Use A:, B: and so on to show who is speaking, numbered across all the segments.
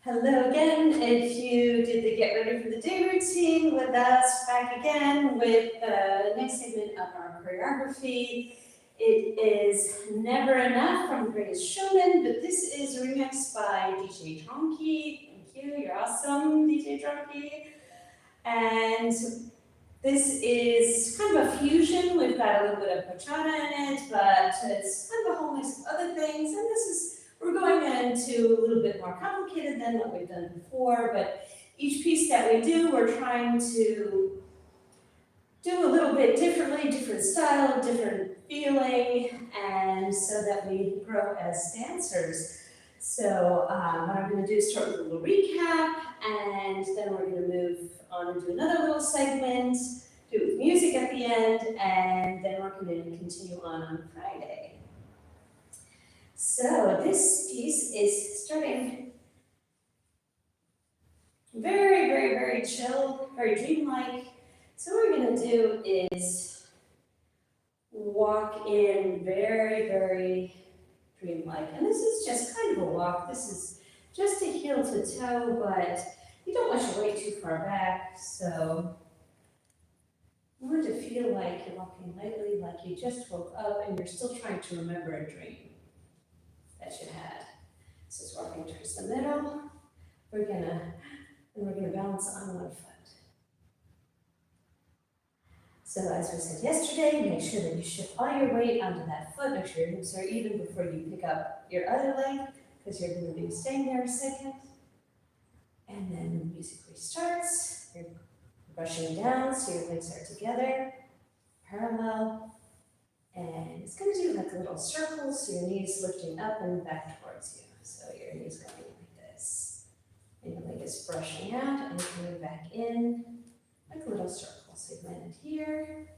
A: Hello again. If you did the get ready for the day routine with us, back again with the next segment of our choreography. It is Never Enough from The Greatest Showman, but this is remixed by DJ Tronky. Thank you, you're awesome, DJ Tronky. And this is kind of a fusion. We've got a little bit of bachata in it, but it's kind of a whole mix of other things. And we're going into a little bit more complicated than what we've done before, but each piece that we do, we're trying to do a little bit differently, different style, different feeling, and so that we grow as dancers. So what I'm going to do is start with a little recap, and then we're going to move on and do another little segment, do it with music at the end, and then we're going to continue on Friday. So this piece is starting very, very, very chill, very dreamlike. So what we're going to do is walk in very, very dreamlike. And this is just kind of a walk. This is just a heel to toe, but you don't want your weight too far back. So you want to feel like you're walking lightly, like you just woke up and you're still trying to remember a dream that you had. So it's walking towards the middle. We're gonna balance on one foot. So as we said yesterday, make sure that you shift all your weight onto that foot. Make sure your hips are even before you pick up your other leg, because you're going to be staying there a second. And then when the music restarts, you're brushing down so your legs are together, parallel. And it's going to do like a little circle, so your knees lifting up and back towards you. So your knees going like this. And your leg is brushing out and coming back in, like a little circle. So you landed here.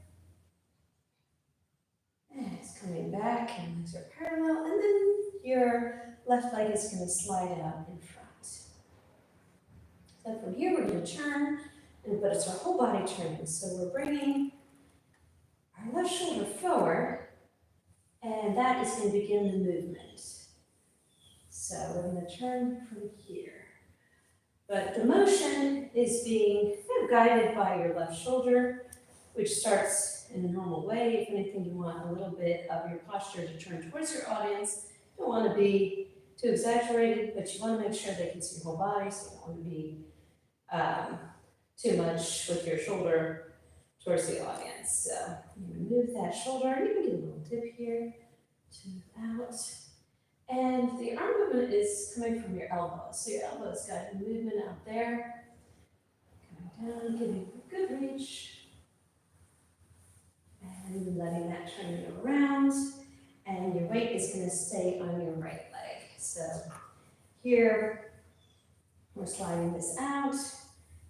A: And it's coming back, and legs are parallel. And then your left leg is going to slide out in front. So from here, we're going to turn, but it's our whole body turning. So we're bringing our left shoulder forward, and that is going to begin the movement. So we're going to turn from here. But the motion is being kind of guided by your left shoulder, which starts in a normal way. If anything, you want a little bit of your posture to turn towards your audience. You don't want to be too exaggerated, but you want to make sure they can see your whole body, so you don't want to be too much with your shoulder towards the audience. So you move that shoulder, and you can get a little dip here to move out. And the arm movement is coming from your elbows. So your elbows got a movement out there. Coming down, giving a good reach. And letting that turn you around. And your weight is going to stay on your right leg. So here, we're sliding this out.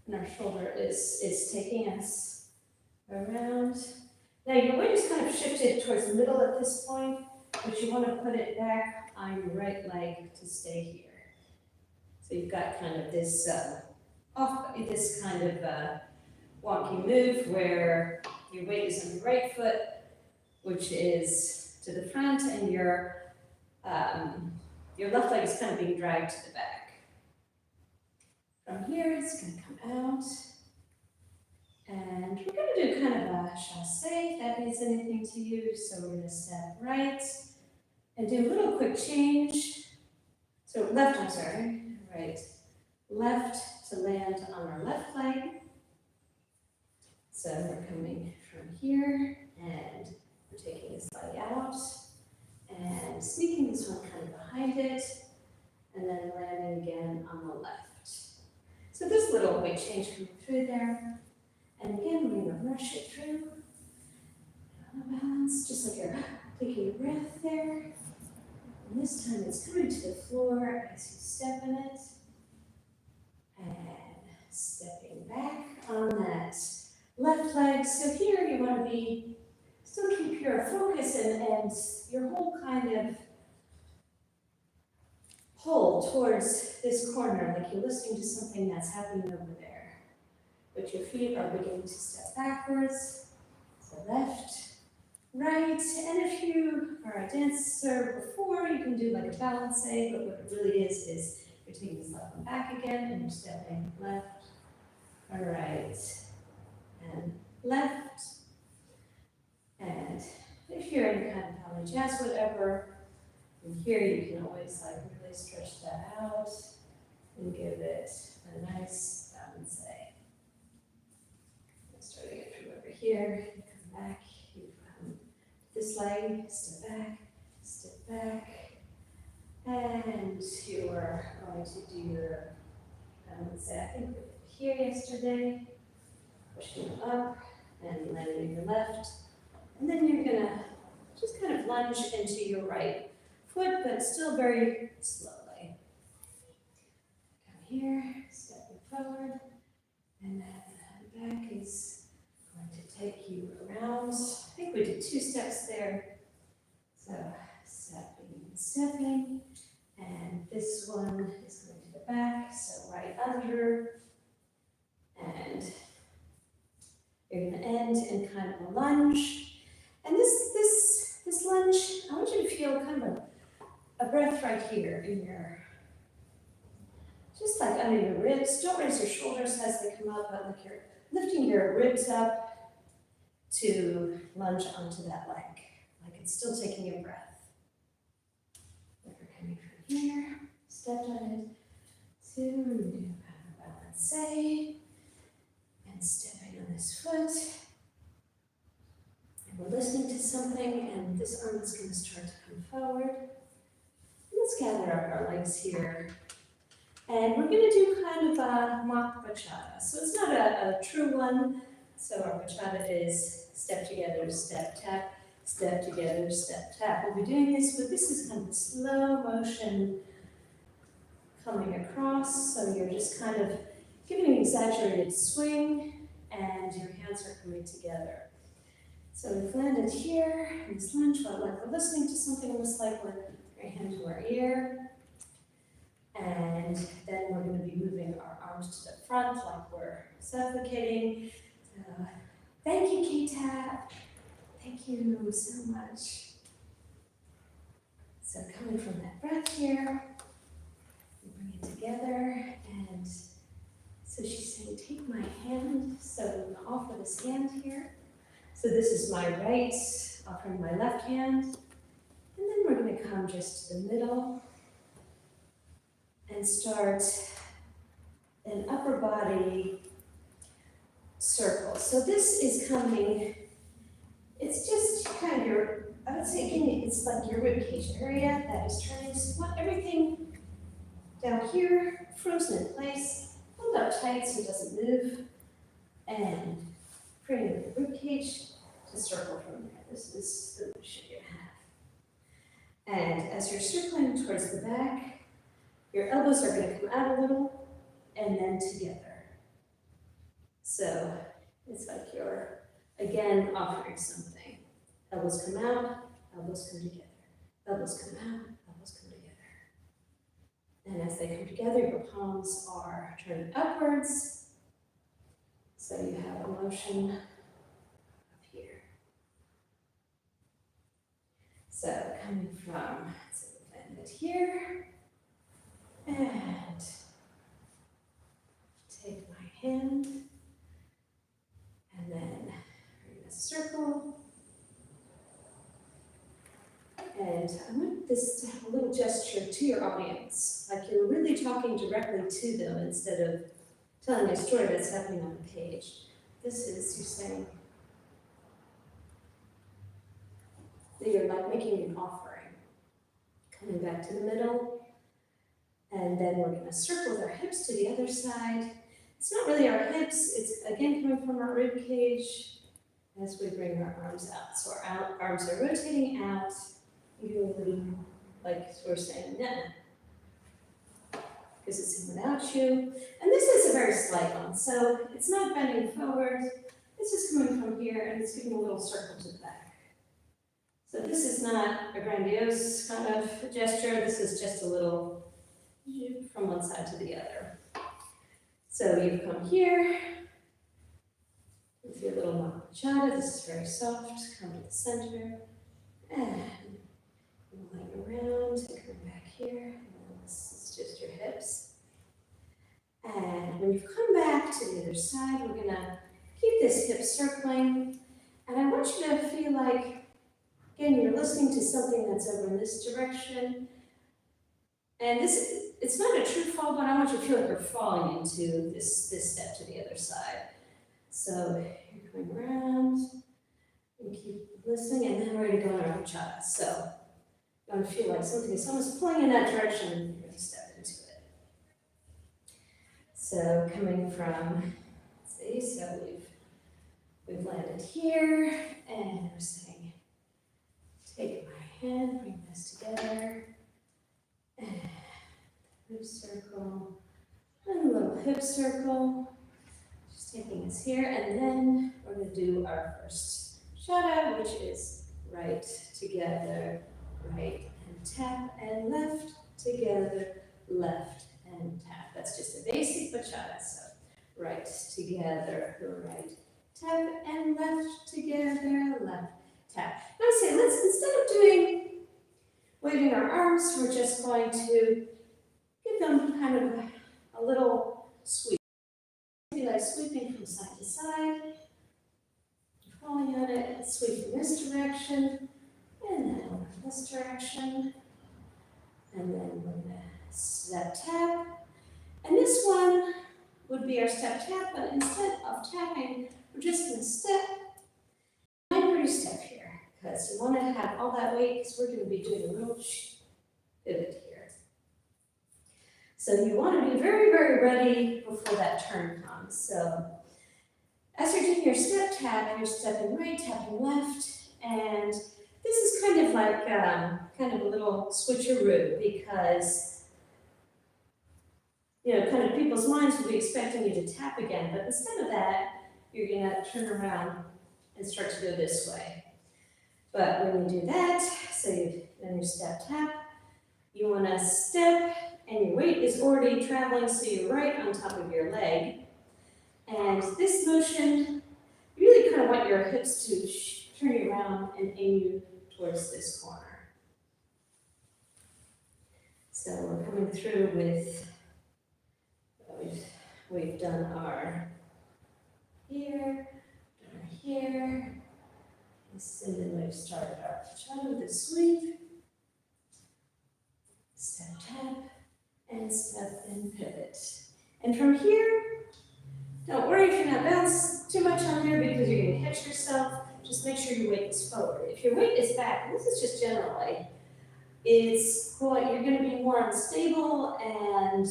A: And our shoulder is taking us around. Now your weight is kind of shifted towards the middle at this point, but you want to put it back on your right leg to stay here. So you've got kind of this kind of wonky move where your weight is on your right foot, which is to the front, and your left leg is kind of being dragged to the back. From here, it's going to come out. And we're going to do kind of a chasse, if that means anything to you. So we're going to step right and do a little quick change. So right. Left to land on our left leg. So we're coming from here, and we're taking this leg out and sneaking this one kind of behind it, and then landing again on the left. So this little weight change coming through there. And again, we're going to rush it through. Balance, just like you're taking a breath there. And this time it's coming to the floor as you step in it. And stepping back on that left leg. So here you want to still keep your focus and your whole kind of pull towards this corner, like you're listening to something that's happening over there. But your feet are beginning to step backwards, so left, right, and if you are a dancer before, you can do like a balance, but what it really is You're taking this left one back again, and you're stepping left, right, and left. And if you're in kind of ballet jazz, whatever, and here you can always like really stretch that out and give it a nice balancé. Starting it from over here, you come back, you come this leg, step back, and you are going to do your balancé. I think we did here yesterday, pushing up and landing your left, and then you're gonna just kind of lunge into your right foot, but still very slowly. Come here, stepping forward, and then back is going to take you around. I think we did 2 steps there. So stepping, and this one is going to the back, so right under, and you're going to end in kind of a lunge. And this lunge, I want you to feel kind of a breath right here in your, just like under your ribs. Don't raise your shoulders as they come up, but like you're lifting your ribs up to lunge onto that leg, like it's still taking a breath. Like you're coming from here, step on it, 2, and do a balancé, and stepping on this foot. And we're listening to something, and this arm is going to start to come forward. Let's gather up our legs here. And we're going to do kind of a mock bachata. So it's not a true one. So our bachata is step together, step, tap, step together, step, tap. We'll be doing this, but this is kind of a slow motion coming across. So you're just kind of giving an exaggerated swing, and your hands are coming together. So we've landed here in this lunge, but like we're listening to something, almost like we're right hand to our ear. And then we're going to be moving our arms to the front like we're suffocating. So, thank you, K-Tap. Thank you so much. So coming from that breath here, we bring it together. And so she's saying, take my hand. So we offer this hand here. So this is my right, offering my left hand. And then we're going to come just to the middle and start an upper body circle. So this is coming, it's just kind of your, I would say again, it's like your rib cage area that is turning. So you want everything down here frozen in place, hold up tight so it doesn't move, and bring the rib cage to circle from there. This is the motion you have. And as you're circling towards the back, your elbows are going to come out a little and then together. So it's like you're, again, offering something. Elbows come out, elbows come together. Elbows come out, elbows come together. And as they come together, your palms are turning upwards. So you have a motion up here. So coming from, so we landed here. And take my hand, and then bring a circle. And I want this to have a little gesture to your audience, like you're really talking directly to them instead of telling a story that's happening on the page. This is, you're saying, that you're like making an offering. Coming back to the middle. And then we're going to circle with our hips to the other side. It's not really our hips, it's again coming from our rib cage as we bring our arms out. So our arms are rotating out, really, like we're saying, nah, because it's in without you. And this is a very slight one, so it's not bending forward, it's just coming from here and it's giving a little circle to the back. So this is not a grandiose kind of gesture, this is just a little from one side to the other. So you've come here with your little mock bachata. This is very soft. Come to the center and line around and come back here. And this is just your hips. when you've come back to the other side, we're gonna keep this hip circling. And I want you to feel like, again, you're listening to something that's over in this direction. And this, it's not a true fall, but I want you to feel like you're falling into this step to the other side. So you're coming around, and keep listening, and then we're gonna go in our bachata. So you wanna feel like something is almost pulling in that direction, and you're gonna step into it. So coming from, see, so we've landed here, and we're saying, take my hand, bring this together, and hip circle, and a little hip circle, just taking us here, and then we're gonna do our first shout out, which is right together, right and tap, and left together, left and tap. That's just a basic bachata, so right together, right tap, and left together, left tap. Now I say, let's, instead of doing waving our arms, we're just going to give them kind of a little sweep. Be like sweeping from side to side, falling on it, sweep in this direction, and then over this direction, and then we're going to step tap. And this one would be our step tap, but instead of tapping, we're just going to step, and pretty step here, because we want to have all that weight, because we're going to be doing a little pivot here. So you want to be very, very ready before that turn comes. So as you're doing your step tap, you're stepping right, tapping left, and this is kind of like kind of a little switcheroo, because kind of people's minds will be expecting you to tap again, but instead of that, you're gonna turn around and start to go this way. But when you do that, so then you step tap, you wanna step, and your weight is already traveling, so you're right on top of your leg. And this motion, you really kind of want your hips to turn you around and aim you towards this corner. So we're coming through with, we've done our here, done our here, and then we've started our bachata with a sweep, step tap, and step and pivot. And from here, don't worry if you're not bouncing too much on there because you're going to hit yourself. Just make sure your weight is forward. If your weight is back, and this is just generally, you're going to be more unstable and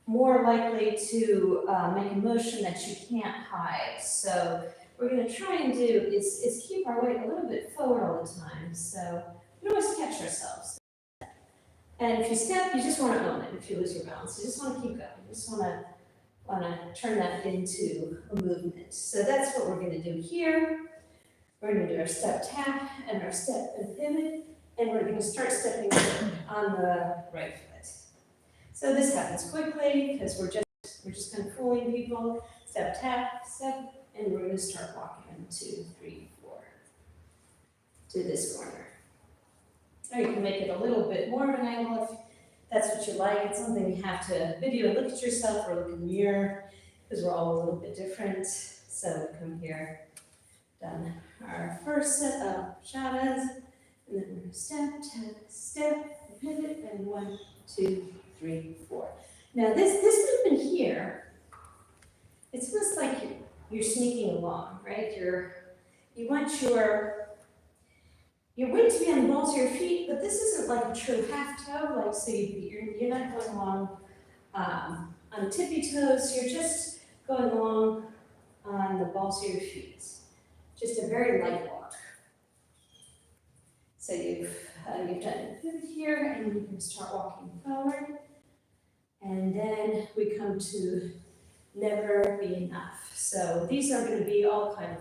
A: more likely to make a motion that you can't hide. So what we're going to try and do is keep our weight a little bit forward all the time. So we don't always catch ourselves. And if you step, you just want to own it. If you lose your balance, you just want to keep going. You just want to turn that into a movement. So that's what we're going to do here. We're going to do our step tap and our step and pivot, and we're going to start stepping on the right foot. So this happens quickly because we're just kind of fooling people. Step tap, step, and we're going to start walking 1, 2, 3, 4 to this corner. Or you can make it a little bit more of an angle if that's what you like. It's something you have to video, look at yourself or look in the mirror, because we're all a little bit different. So come here, done our first set of shadas, and then we're going to step, tap, step, pivot, and 1, 2, 3, 4. Now this movement here, it's almost like you're sneaking along, right? You want your weight to be on the balls of your feet, but this isn't like a true half toe, like so you're not going along on tippy toes, you're just going along on the balls of your feet. Just a very light walk. So you've done a pivot here, and you can start walking forward. And then we come to never be enough. So these are going to be all kind of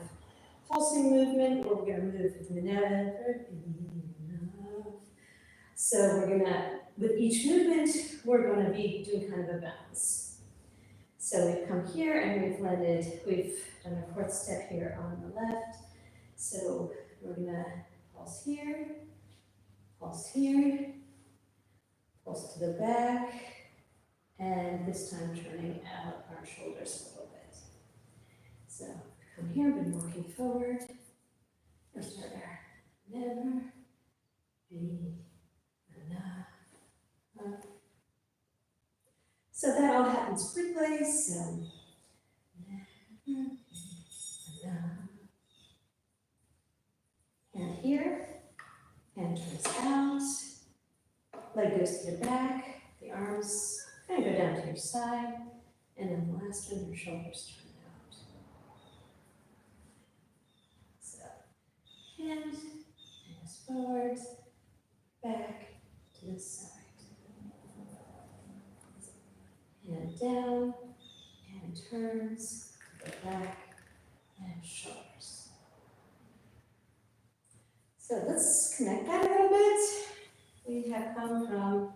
A: pulsing movement, where we're going to move never be enough. So we're going to, with each movement, we're going to be doing kind of a bounce. So we've come here and we've done our fourth step here on the left. So we're going to pulse here, pulse to the back, And this time turning out our shoulders a little bit. So come here, been walking forward. Or start there. Never be enough. So that all happens quickly. So never be enough. Hand here, hand turns out, leg goes to the back, the arms kind of go down to your side, and then the last one, your shoulders turn out. So hand goes forward, back to the side. Hand down, hand turns, go back, and shoulders. So let's connect that a little bit. We have come from,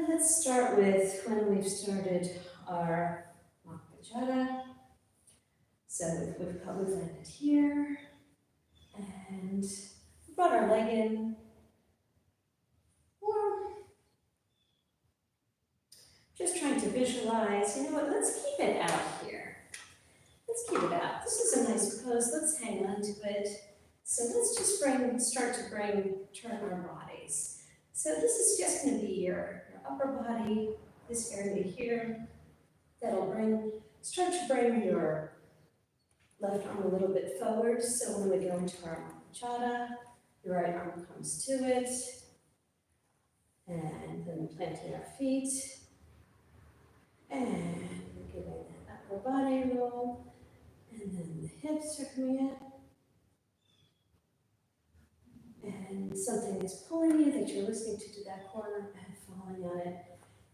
A: let's start with when we've started our bachata. So we've landed here, and brought our leg in, or just trying to visualize, you know what, let's keep it out here. Let's keep it out. This is a nice pose, let's hang on to it. So let's just turn our bodies. So this is just going to be your upper body, this area here. Start to bring your left arm a little bit forward. So when we go into our bachata, the right arm comes to it. And then planting our feet. And giving that upper body roll. And then the hips are coming in. And something is pulling you that you're listening to that corner and falling on it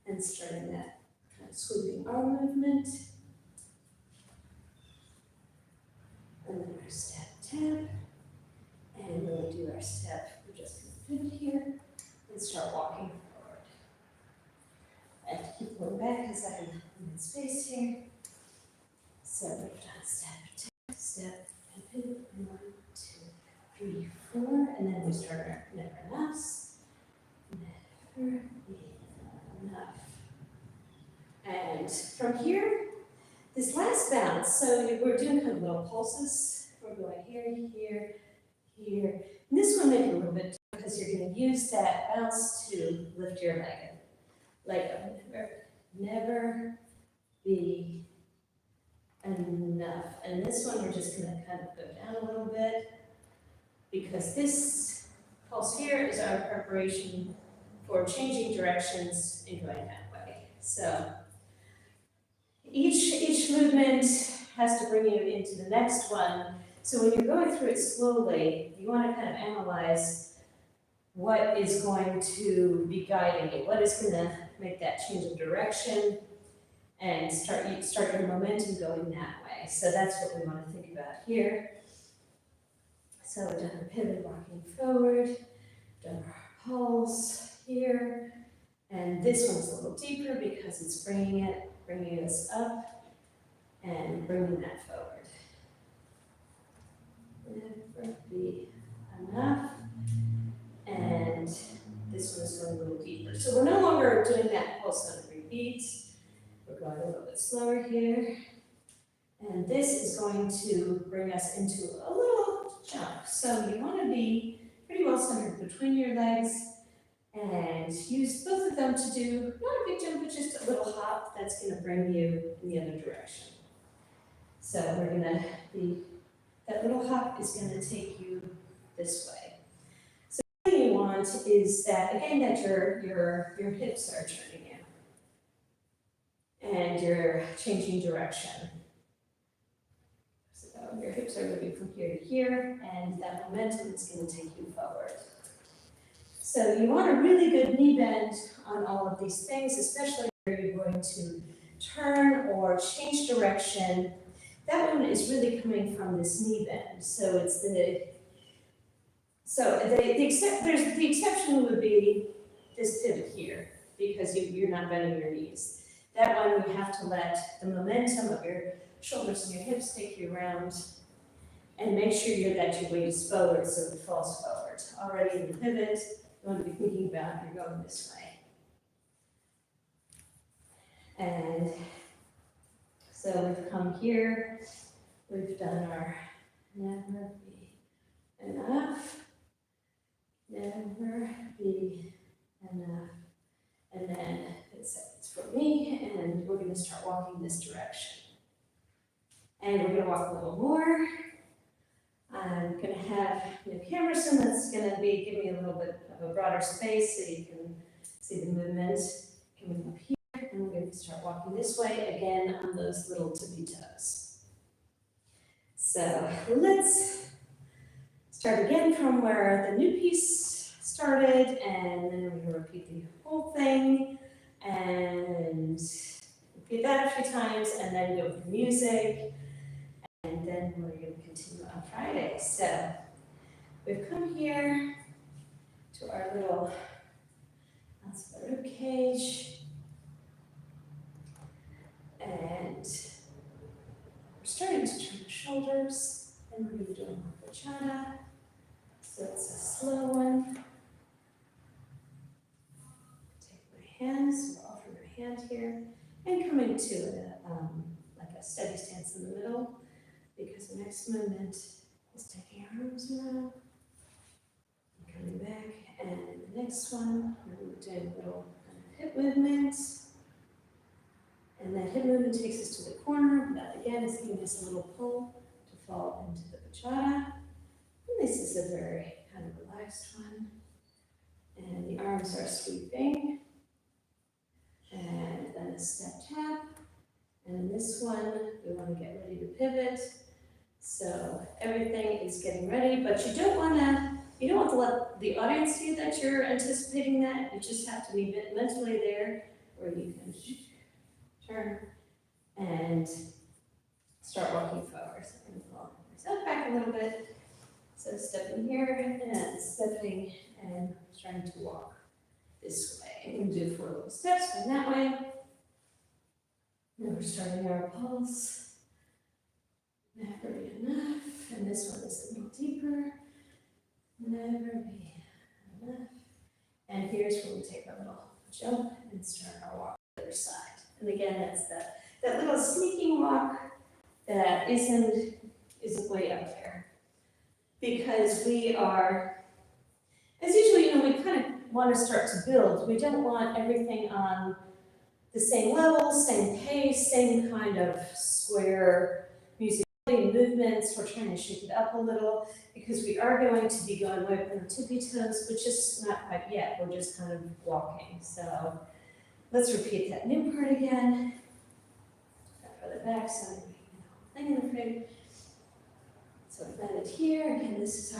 A: and starting that kind of sweeping arm movement. And then our step tap. And when we do our step, we're just going to pivot here and start walking forward. And keep going back because I have in space here. So we've done step, tap, step, and pivot. 1, 2, 3, 4, and then we start our never enoughs. Never be enough. And from here, this last bounce, so we're doing kind of little pulses. We're going here, here, here. And this one may be a little bit tough because you're going to use that bounce to lift your leg. Like never be enough. And this one we're just going to kind of go down a little bit, because this pulse here is our preparation for changing directions and going that way. So each movement has to bring you into the next one. So when you're going through it slowly, you want to kind of analyze what is going to be guiding you, what is going to make that change of direction and start your momentum going that way. So that's what we want to think about here. So we've done our pivot, walking forward, done our pulse here, and this one's a little deeper because it's bringing us up and bringing that forward. Never be enough, and this one is going a little deeper. So we're no longer doing that pulse on every beat. We're going a little bit slower here, and this is going to bring us into a little jump. So you want to be pretty well centered between your legs and use both of them to do not a big jump, but just a little hop that's going to bring you in the other direction. So we're going to be, that little hop is going to take you this way. So what you want is that, again, that your hips are turning in and you're changing direction. So your hips are moving from here to here, and that momentum is going to take you forward. So you want a really good knee bend on all of these things, especially where you're going to turn or change direction. That one is really coming from this knee bend. So it's the exception would be this pivot here, because you're not bending your knees. That one you have to let the momentum of your shoulders and your hips take you around, and make sure that your weight is forward so it falls forward. Already in the pivot, you want to be thinking about you're going this way. So we've come here, we've done our never be enough, never be enough. And then it's for me, and we're gonna start walking this direction. And we're gonna walk a little more. I'm gonna have Camerson that's gonna be giving me a little bit of a broader space so you can see the movement coming up here. And we're gonna start walking this way again on those little tippy toes. So let's start again from where the new piece started, and then we're gonna repeat the whole thing and repeat that a few times, and then go with the music. And then we're going to continue on Friday. So we've come here to our little rib cage. And we're starting to turn the shoulders. And we're going to be doing a bachata. So it's a slow one. Take my hands, so I'll offer my hand here. And coming to like a steady stance in the middle. Because the next movement is taking our arms around, and coming back, and the next one, we're doing a little hip movement, and that hip movement takes us to the corner. That again is giving us a little pull to fall into the bachata. And this is a very kind of relaxed one, and the arms are sweeping, and then a step tap, and in this one, we want to get ready to pivot. So everything is getting ready, but you don't want to let the audience see that you're anticipating that. You just have to be mentally there where you can turn and start walking forward. So I'm going to pull myself back a little bit. So stepping here and stepping and trying to walk this way. You can do 4 little steps going that way. Then we're starting our pulse. Never be enough. And this one is a little deeper. Never be enough. And here's where we take a little jump and start our walk to the other side. And again, that's that little sneaking walk that isn't way up there. Because we are, as usual, we kind of want to start to build. We don't want everything on the same level, same pace, same kind of square music movements. We're trying to shake it up a little because we are going to be going away from the tippy toes, but just not quite yet. We're just kind of walking. So let's repeat that new part again. Further back, so I'm in the frame. So I've landed here. Again, this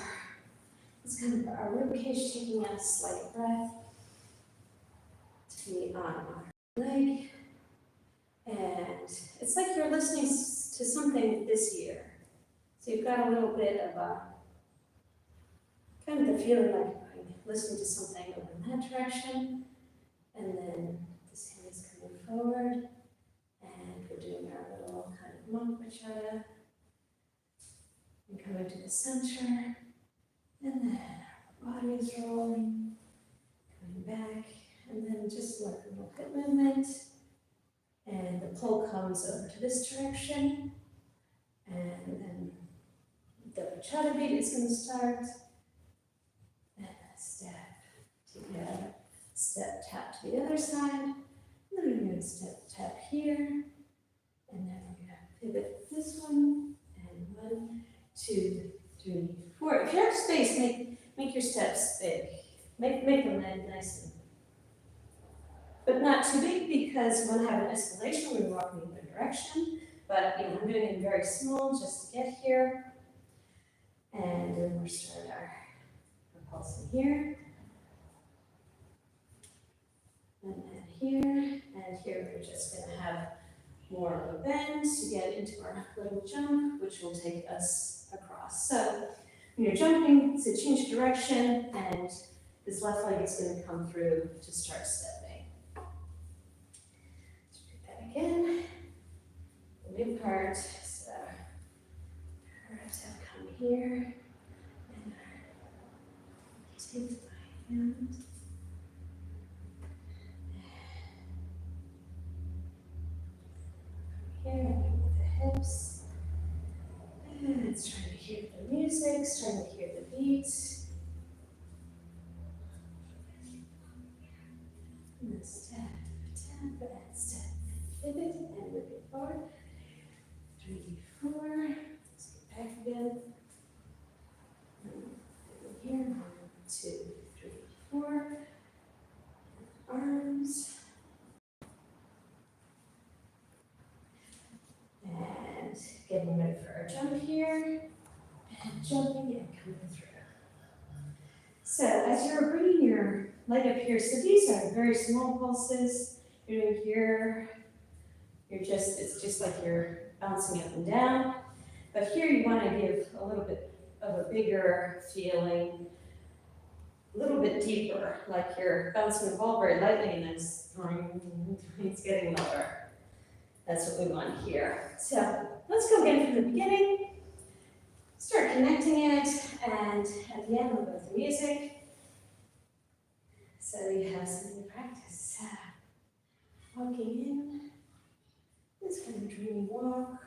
A: is kind of our rib cage, taking a slight breath to be on our leg. And it's like you're listening to something this year. So you've got a little bit of kind of the feeling like you're listening to something over in that direction. And then this hand is coming forward. And we're doing our little kind of monk bachata. And coming to the center. And then our body is rolling. Coming back. And then just like a little hip movement. And the pull comes over to this direction. And then the bachata beat is going to start. And a step together. Step tap to the other side. And then we're going to step tap here. And then we're going to pivot this one. And 1, 2, 3, 4. If you have space, make your steps big. Make them nice and, but not too big, because we want to have an escalation. We're walking in the direction. But I'm doing it very small just to get here. And then we'll start our pulse in here. And then here. And here we're just going to have more of a bend to get into our little jump, which will take us across. So when you're jumping, so change direction, and this left leg is going to come through to start stepping. Let's do that again. The new part, so arms have come here, and take my hand. Here, hips. And it's trying to hear the music, starting to hear the beats. And step, tap, and step, pivot, and move it forward. 3, 4. Let's get back again. Here, 1, 2, 3, 4. Arms. And getting ready for our jump here. And jumping and coming through. So as you're bringing your leg up here, so these are very small pulses. You're doing here, it's just like you're bouncing up and down. But here you want to give a little bit of a bigger feeling, a little bit deeper, like you're bouncing the ball very lightly and then it's getting lower. That's what we want here. So let's go again from the beginning. Start connecting it, and at the end we'll go with the music. So you have something to practice. Walking in, this kind of dreamy walk.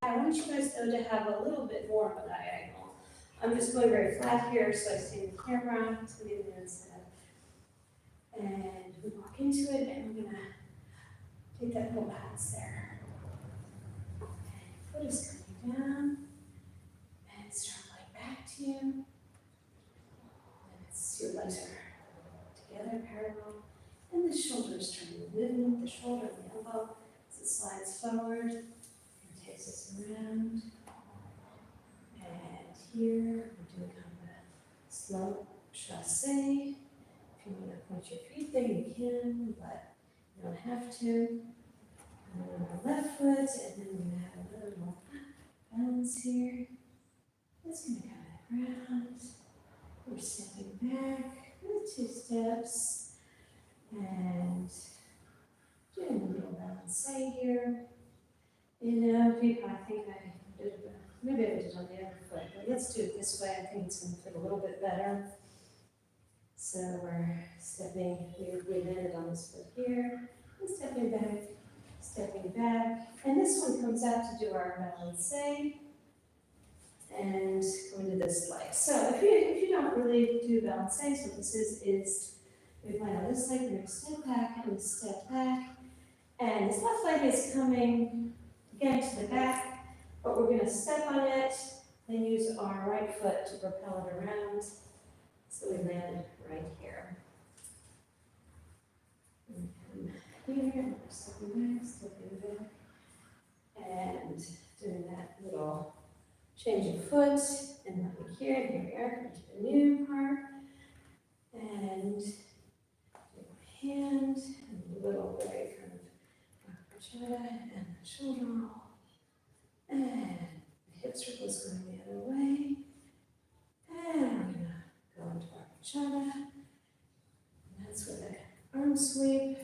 A: I want you guys though to have a little bit more of a diagonal. I'm just going very flat here, so I see the camera, so we can set. And we walk into it, and we're gonna take that little bounce there. And foot is coming down, and start going back to you. And it's your legs are together, parallel, and the shoulders trying to move, the shoulder and the elbow as it slides forward and takes us around. And here we're doing kind of a slow chasse. If you want to point your feet there, you can, but you don't have to. And then on the left foot, and then we're going to have a little more balance here. It's going to come around. We're stepping back with 2 steps and doing a little balance here. You know, I think I did, maybe I did it on the other foot, but let's do it this way. I think it's going to fit a little bit better. So we're stepping, we landed on this foot here, and stepping back, and this one comes out to do our balance and go into this leg. So if you don't really do balance, what this is we land on this leg, we're going to step back and step back, and this left leg is coming again to the back, but we're going to step on it and use our right foot to propel it around. So we land right here. And come here, and we're stepping back, and doing that little change of foot, and landing here, and here we are, into the new part. And take my hand, and a little very kind of bachata, and the shoulder roll. And the hip circle is going the other way. And we're going to go into our bachata. And that's with an arm sweep.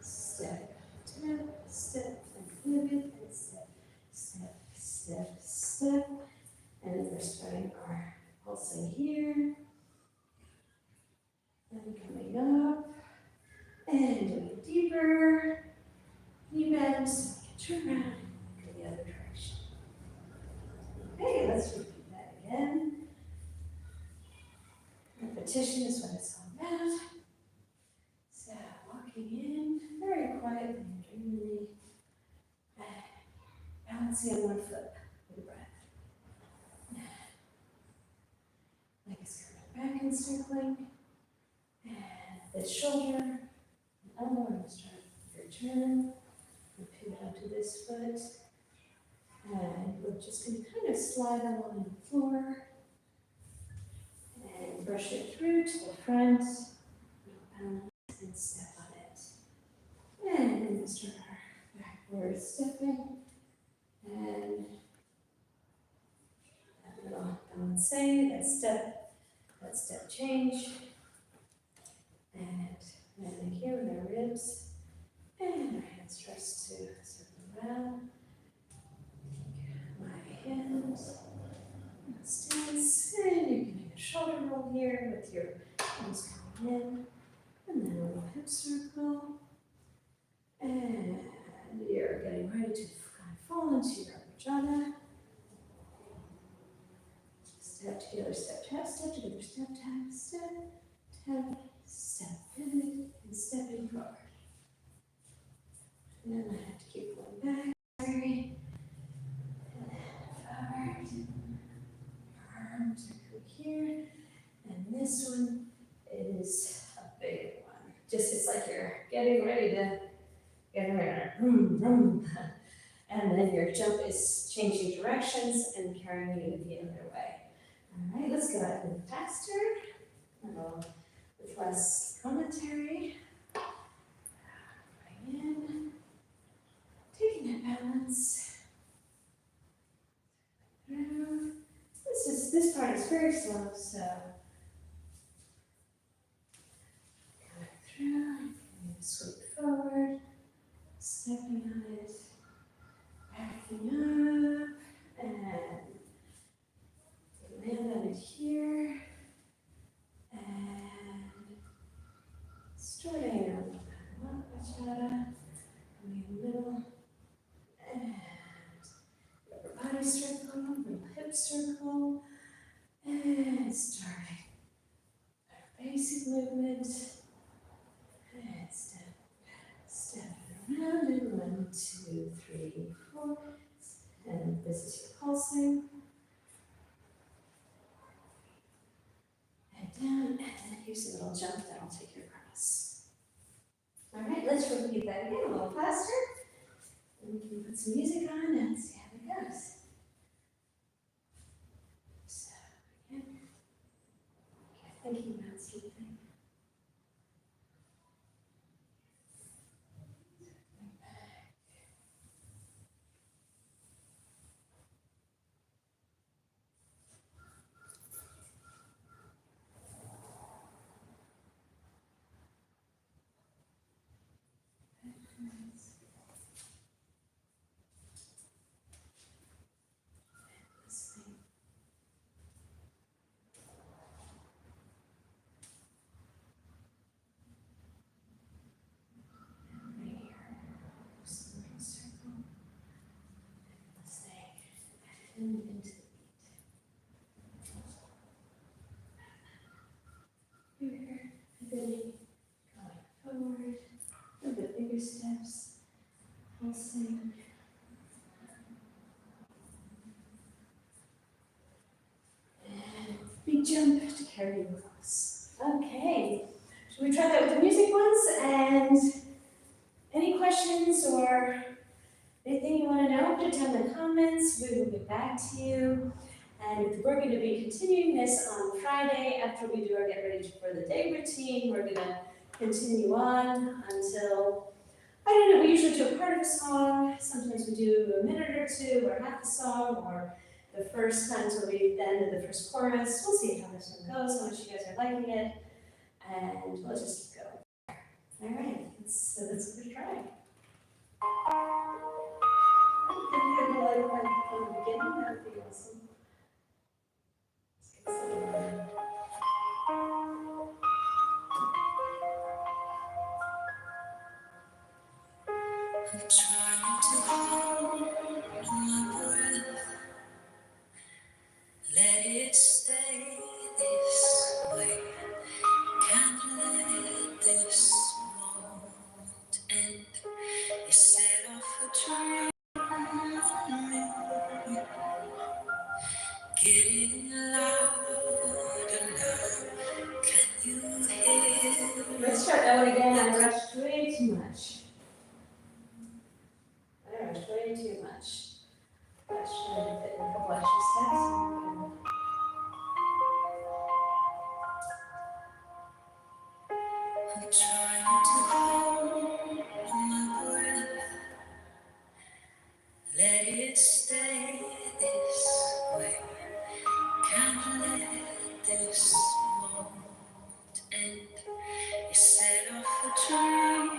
A: Step, tap, step, and pivot, and step, step, step, step. And then we're starting our pulsing here. And coming up. And doing it deeper. Knee bends. Turn around and go the other direction. Okay, let's repeat that again. Repetition is what it's all about. So, walking in very quietly and dreamily, balancing on one foot with a breath. Leg is coming back and circling, and the shoulder and elbow are going to start your turn. And pivot onto this foot, and we're just going to kind of slide along the floor and brush it through to the front, balance and step on it. And then we'll start our backward stepping, and that little balance, that step change, and landing here with our ribs, and our hands trust to circle around. My hands, stance, and you're getting a shoulder roll here with your arms coming in, and then a little hip circle, and your ready to kind of fall into your bachata. Step together, step, tap, step together, step, tap, step, pivot, and stepping forward. And then I have to keep going back. Sorry. Forward. Arms are come here. And this one is a big one. Just it's like you're getting ready to get ready. Vroom, vroom. And then your jump is changing directions and carrying you the other way. All right, let's go a little faster, a little with less commentary. Bring in, taking that balance. Through. This part is very slow, so coming through, sweep forward, stepping on it, backing up, and land on it here, and starting on bachata, coming in the middle, and upper body circle, little hip circle, and starting our basic movement, and step around, and 1, 2, 3, 4, and this is your pulsing. Head down, and then use a little jump that'll take you across. All right, let's repeat that again a little faster. And we can put some music on and see how it goes. So, again, thinking about sleeping. Listening. Right here, swimming circle. Listening. And into the beat. Here, pivoting, going forward. A little bit bigger steps. Pulsing. And big jump to carry you across. Okay. Should we try that with the music once? And any questions or anything you want to know, put it down in the comments. We will get back to you. And we're going to be continuing this on Friday after we do our get ready for the day routine. We're going to continue on until, I don't know, we usually do a part of a song. Sometimes we do a minute or two or half a song or the first time until the end of the first chorus. We'll see how this one goes, how much you guys are liking it. And we'll just keep going. All right, so let's give it a try. If you have a light from the beginning, that would be awesome. Let's get started. I'm trying to hold my breath, let it stay this way. Can't let this moment end. You set off a train on me, getting louder now. Can you hear? Let's try that one again. I rushed way too much. I rushed way too much. I should have fit in a couple extra steps. I'm trying to hold my breath, let it stay this way. Can't let this moment end. You set off a train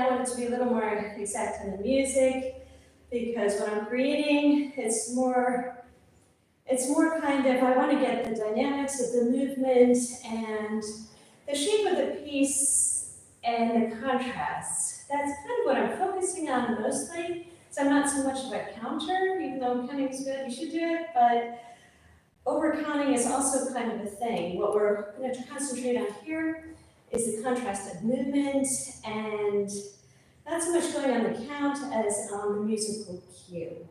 A: want it to be a little more exact in the music, because when I'm creating, it's more kind of, I want to get the dynamics of the movement and the shape of the piece and the contrast. That's kind of what I'm focusing on mostly. So I'm not so much of a counter, even though counting is good, you should do it, but over counting is also kind of a thing. What we're going to concentrate on here is the contrast of movement and not so much going on the count as on the musical cue.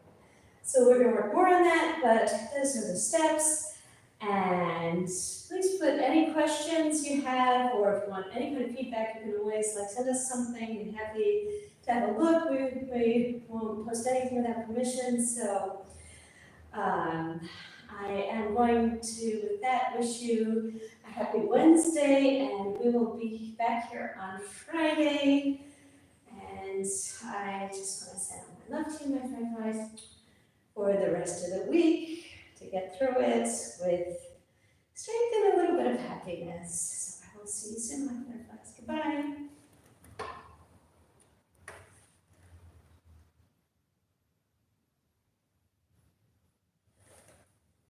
A: So we're going to work more on that, but those are the steps. And please put any questions you have, or if you want any kind of feedback, you can always send us something. We're happy to have a look. We won't post anything without permission. So I am going to, with that, wish you a happy Wednesday, and we will be back here on Friday. And I just want to send my love to you, my fireflies, for the rest of the week to get through it with strength and a little bit of happiness. So I will see you soon, my fireflies. Goodbye.